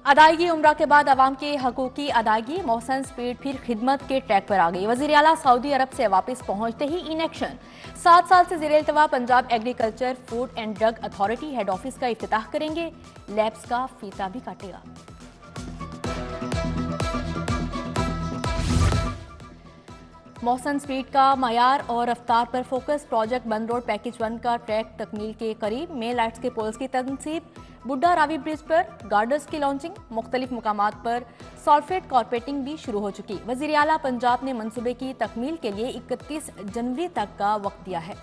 अदायगी उम्रा के बाद अवाम के हकूक की अदायगी, मोहसन स्पीड फिर खिदमत के ट्रैक पर आ गई। वज़ीर आला सऊदी अरब से वापस पहुंचते ही इन एक्शन। 7 साल से ज़ेर इल्तवा Punjab agriculture food and drug authority head office का इफ्तिताह करेंगे, लैब्स का फीता भी काटेगा। मोहसन स्पीड का मयार और रफ्तार पर फोकस, प्रोजेक्ट बंद रोड पैकेज 1 का ट्रैक तकमील के करीब, मेन लाइट्स के पोल्स की तनसीब, बुड्ढा रावी ब्रिज पर गार्डर्स की लॉन्चिंग, मुख्तलिफ मुकामात पर सॉल्फेट कॉर्पेटिंग भी शुरू हो चुकी। वज़ीर आला पंजाब ने मंसूबे की तकमील के लिए 31 जनवरी तक का वक्त दिया है।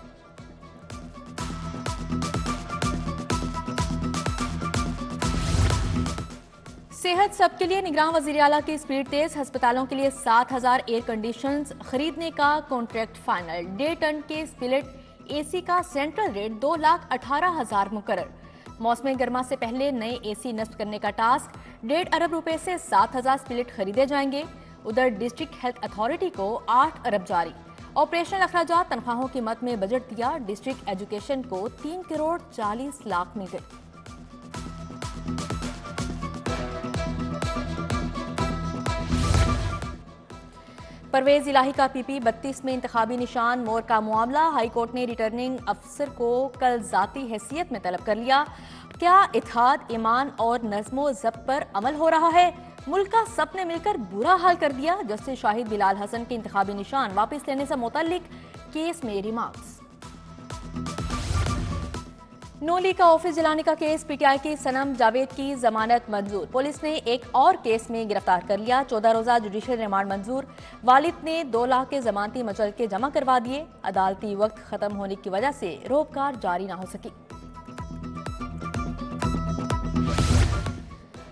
सेहत सबके लिए निगरान वज़ीर आला की स्पीड तेज, अस्पतालों के लिए 7,000 एयर कंडीशनर्स खरीदने का कॉन्ट्रैक्ट फाइनल, 1.5 टन के स्पिलिट एसी का सेंट्रल रेट 2,18,000 मुकर्रर। मौसम गर्मा से पहले नए एसी नस्ब करने का टास्क, 1.5 अरब रुपए से 7,000 स्पिलिट खरीदे जाएंगे। उधर डिस्ट्रिक्ट हेल्थ अथॉरिटी को 8 अरब जारी। ऑपरेशनल अखराजात तनख्वाहों की मद में बजट दिया, डिस्ट्रिक्ट एजुकेशन को 3 करोड़ 40 लाख मिल गए। परवेज इलाही का पीपी 32 में इंतखाबी निशान, मोर का मामला, हाई कोर्ट ने रिटर्निंग अफसर को कल जाती हैसियत में तलब कर लिया। क्या इत्तेहाद, ईमान और नज़्मो ज़ब्त पर अमल हो रहा है? मुल्क का सब ने मिलकर बुरा हाल कर दिया। जस्टिस शाहिद बिलाल हसन के इंतखाबी निशान वापस लेने से मुतल्लिक केस में रिमार्क्स। नोली का ऑफिस जलाने का केस, पीटीआई की सनम जावेद की जमानत मंजूर, पुलिस ने एक और केस में गिरफ्तार कर लिया। 14 रोजा जुडिशियल रिमांड मंजूर, वालिद ने 2 लाख के जमानती मचल के जमा करवा दिए। अदालती वक्त खत्म होने की वजह से रोबकार जारी ना हो सकी।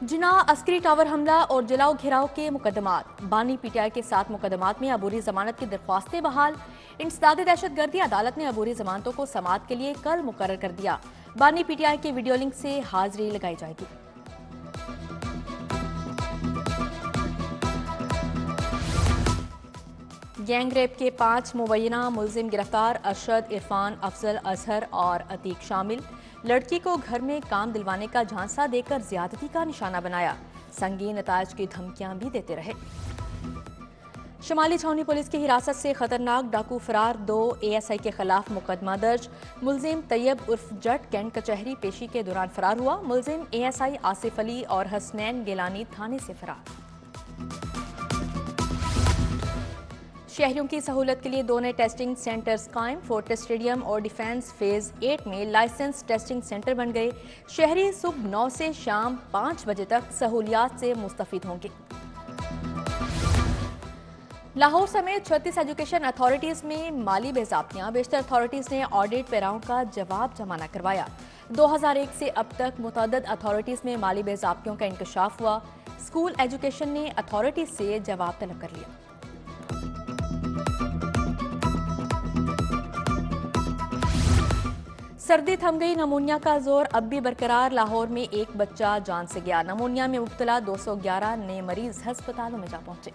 जिना अस्करी टावर हमला और जलाओ घेराव के मुकदमात, बानी पीटीआई के 7 मुकदमात में अबूरी जमानत की दरख्वास्तें बहाल। इंसदाद दहशतगर्दी, अदालत ने अबूरी जमानतों को समाअत के लिए कल मुकर्रर कर दिया। बानी पीटीआई की वीडियो लिंक से हाजिरी लगाई जाएगी। गैंग रेप के 5 मुबैना मुलजिम गिरफ्तार, अरशद, इरफान, अफजल, अजहर और अतीक शामिल। लड़की को घर में काम दिलवाने का झांसा देकर ज्यादती का निशाना बनाया, संगीन नताज की धमकियां भी देते रहे। शमाली छावनी पुलिस की हिरासत से खतरनाक डाकू फरार, 2 एएसआई के खिलाफ मुकदमा दर्ज। मुलजिम तैयब उर्फ जट कैंट कचहरी पेशी के दौरान फरार हुआ। मुलजिम एएसआई आसिफ अली और हसनैन गिलानी थाने से फरार। शहरियों की सहूलत के लिए 2 नए टेस्टिंग सेंटर्स कायम, फोर्टिस स्टेडियम और डिफेंस फेज 8 में लाइसेंस टेस्टिंग सेंटर बन गए। शहरी सुबह 9 से शाम 5 बजे तक सहूलियात से मुस्तफीद होंगे। लाहौर समेत 36 एजुकेशन अथॉरिटीज में माली बेज़ाब्तियां, बेशतर अथॉरिटीज ने ऑडिट पैराओं का जवाब जमा न करवाया। 2001 से अब तक मुतअद्दिद अथॉरिटीज में माली बेज़ाब्तियों का इंकशाफ हुआ। स्कूल एजुकेशन ने अथॉरिटीज से जवाब तलब कर लिया। सर्दी थम गई, नमूनिया का जोर अब भी बरकरार, लाहौर में एक बच्चा जान से गया। नमूनिया में मुब्तला 211 नए मरीज अस्पतालों में जा पहुंचे।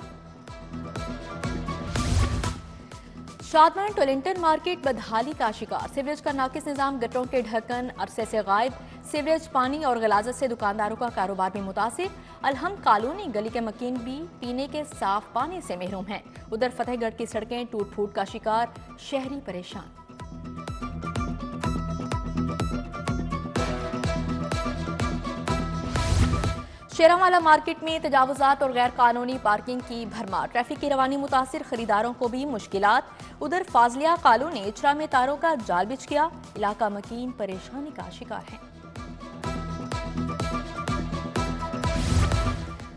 शादमैन टोलिंटन मार्केट बदहाली का शिकार, सीवरेज का नाकिस निजाम, गटरों के ढक्कन अरसे से गायब। सीवरेज पानी और गलाजत से दुकानदारों का कारोबार भी मुतासिर। अलहम कॉलोनी गली के मकीन भी पीने के साफ पानी से महरूम हैं। उधर फतेहगढ़ की सड़कें टूट फूट का शिकार, शहरी परेशान। शेरावाला मार्केट में तजावुजात और गैर कानूनी पार्किंग की भरमार, ट्रैफिक की रवानी मुतासिर, खरीदारों को भी मुश्किलात। उधर फाजलिया कॉलोनी इचरा में तारों का जाल बिछ गया, इलाका मकीन परेशानी का शिकार है।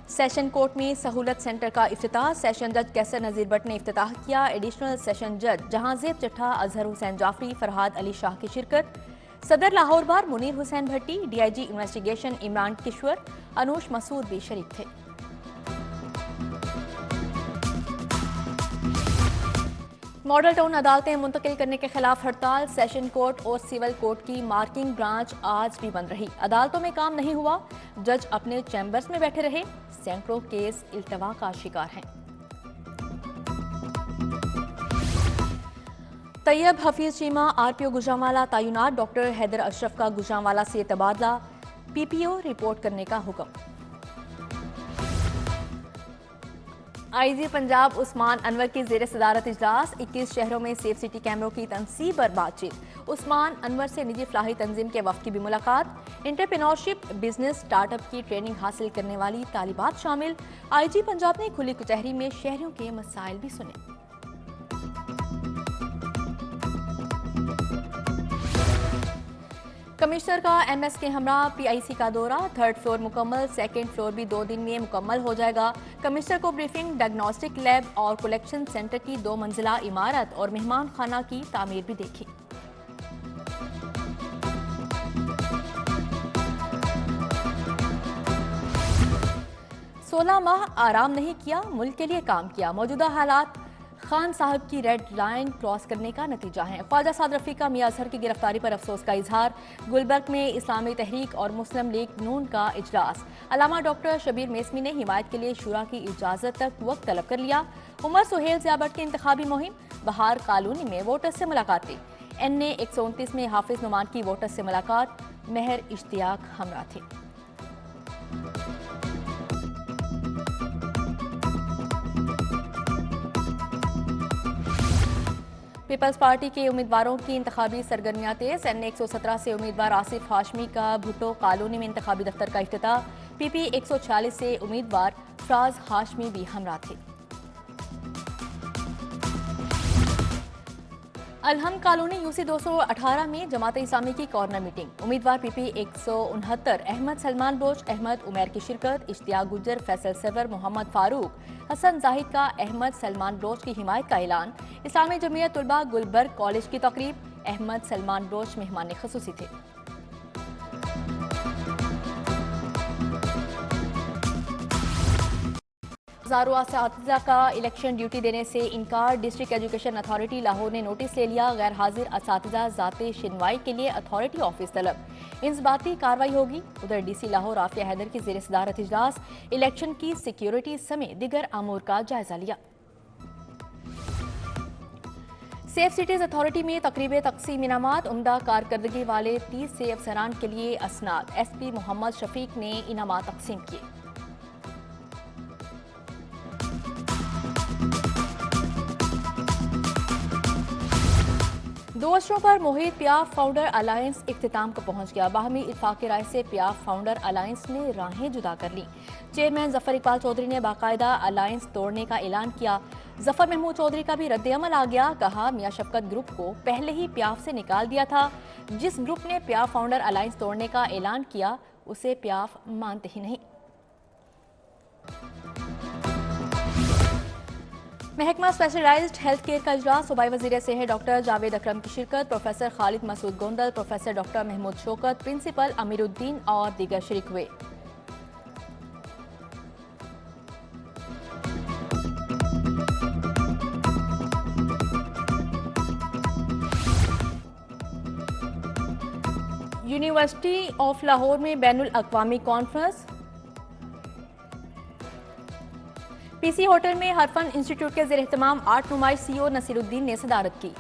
सेशन कोर्ट में सहूलत सेंटर का इफ्तिताह, सेशन जज कैसर नजीर भट्ट ने इफ्तिताह किया। एडिशनल सेशन जज जहांजेब चट्ठा, अजहर हुसैन जाफरी, फरहाद अली शाह की शिरकत। सदर लाहौर बार मुनीर हुसैन भट्टी, डीआईजी इन्वेस्टिगेशन इमरान किश्वर, अनूश मसूद भी शरीक थे। मॉडल टाउन अदालतें मुंतकिल करने के खिलाफ हड़ताल, सेशन कोर्ट और सिविल कोर्ट की मार्किंग ब्रांच आज भी बंद रही। अदालतों में काम नहीं हुआ, जज अपने चैम्बर्स में बैठे रहे। सैकड़ों केस इल्तवा का शिकार हैं। तैयब हफीज चीमा आरपीओ गुजरांवाला तैनात, डॉक्टर हैदर अशरफ का गुजरांवाला से तबादला, पीपीओ रिपोर्ट करने का हुक्म। आईजी पंजाब उस्मान अनवर की जेर सदारत इजलास, 21 शहरों में सेफ सिटी कैमरों की तनसीब पर बातचीत। उस्मान अनवर से निजी फलाही तंजीम के वफ्द की भी मुलाकात। एंटरप्रेन्योरशिप, बिजनेस, स्टार्टअप की ट्रेनिंग हासिल करने वाली तालिबात शामिल। आईजी पंजाब ने खुली कचहरी में शहरियों के मसाइल भी सुने। कमिश्नर का एमएस के हमरा पीआईसी का दौरा, 3rd फ्लोर मुकम्मल, 2nd फ्लोर भी 2 दिन में मुकम्मल हो जाएगा। कमिश्नर को ब्रीफिंग, डायग्नोस्टिक लैब और कलेक्शन सेंटर की 2 मंजिला इमारत और मेहमान खाना की तामीर भी देखी। सोलह माह आराम नहीं किया, मुल्क के लिए काम किया। मौजूदा हालात खान साहब की रेड लाइन क्रॉस करने का नतीजा है। ख्वाजा साद रफी का मियां अजहर की गिरफ्तारी पर अफसोस का इजहार। गुलबर्ग में इस्लामी तहरीक और मुस्लिम लीग नून का इजलास। अलामा डॉक्टर शबीर मेसमी ने हिमायत के लिए शुरा की इजाजत तक वक्त तलब कर लिया। उमर सुहेल ज़ियाबट की इंतखाबी मुहिम। बहार कॉलोनी में वोटर्स से मुलाकातें। NA 129 में हाफिज नुमान की वोटर्स से मुलाकात। मेहर इश्तियाक हमरा थे। पीपल्स पार्टी के उम्मीदवारों की इंतखाबी सरगर्मियां तेज। NA 117 से उम्मीदवार आसिफ हाशमी का भुट्टो कॉलोनी में इंतखाबी दफ्तर का इफ्तिताह। PP 146 से उम्मीदवार फराज हाशमी भी हमरा थे। अलहम कॉलोनी UC 218 में जमात इस्लामी की कॉर्नर मीटिंग। उम्मीदवार PP 169 अहमद सलमान बलोच, अहमद उमैर की शिरकत। इश्तियाक गुज्जर, फैसल सरवर, मोहम्मद फारूक, हसन जाहिद का अहमद सलमान बलोच की हिमायत का ऐलान। इस्लामी जमीयत तुलबा गुलबर्ग कॉलेज की तकरीब। अहमद सलमान बलोच मेहमान खसूसी थे। हजारों असातिज़ा का इलेक्शन ड्यूटी देने से इनकार। डिस्ट्रिक्ट एजुकेशन अथॉरिटी लाहौर ने नोटिस ले लिया। गैर हाजिर असातिज़ा ज़ाते शिनवाई के लिए अथॉरिटी ऑफिस तलब। इंजबाती कार्रवाई होगी। उधर DC लाहौर आफिया हैदर की ज़ेर सदारत इजलास। इलेक्शन की सिक्योरिटी समेत दिगर अमूर का जायजा लिया। सेफ सिटीज अथॉरिटी में तकरीब तकसीम इनामात। उम्दा कारकर्दगी वाले 30 से अफसरान के लिए असनाद। SP मोहम्मद शफीक ने इनामात तकसीम किए। दो अशरों पर मोहित पियाफ फाउंडर अलायंस इख्तिताम को पहुंच गया। बाहमी इत्फाक राय से पियाफ फाउंडर अलायंस ने राहें जुदा कर ली। चेयरमैन जफर इकबाल चौधरी ने बाकायदा अलायंस तोड़ने का ऐलान किया। जफर महमूद चौधरी का भी रद्द-ए-अमल आ गया। कहा, मियां शफकत ग्रुप को पहले ही पियाफ से निकाल दिया था। जिस ग्रुप ने पियाफ फाउंडर अलायंस तोड़ने का ऐलान किया उसे पियाफ मानते ही नहीं। महकमा स्पेशलाइज्ड हेल्थ केयर का इजलास। सूबाई वजीर सेहत डॉक्टर जावेद अकरम की शिरकत। Professor Khalid Masood Gondal, professor doctor Mahmood Shaukat, principal Amiruddin और दीगर शरीक हुए। यूनिवर्सिटी ऑफ लाहौर में बैनुल अक़वामी कॉन्फ्रेंस। PC होटल में हरफन इंस्टीट्यूट के ज़ेर-एहतमाम आर्ट नुमाइश CEO नसीरुद्दीन ने सदारत की।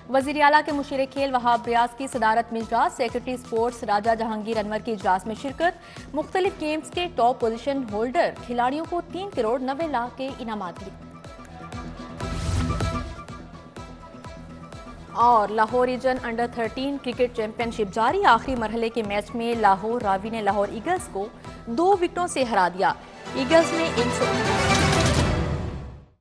वज़ीर आला के मुशीर खेल वहाब रियाज की सदारत में इजलास। सेक्रेटरी स्पोर्ट्स राजा जहांगीर अनवर की इजलास में शिरकत। मुख्तलिफ गेम्स के टॉप पोजीशन होल्डर खिलाड़ियों को 3 करोड़ 90 लाख के इनामात दिए। और Lahore region under 13 cricket championship जारी। आखिरी मरहले के मैच में लाहौर रावी ने लाहौर ईगल्स को 2 विकेटों से हरा दिया। ईगल्स ने 100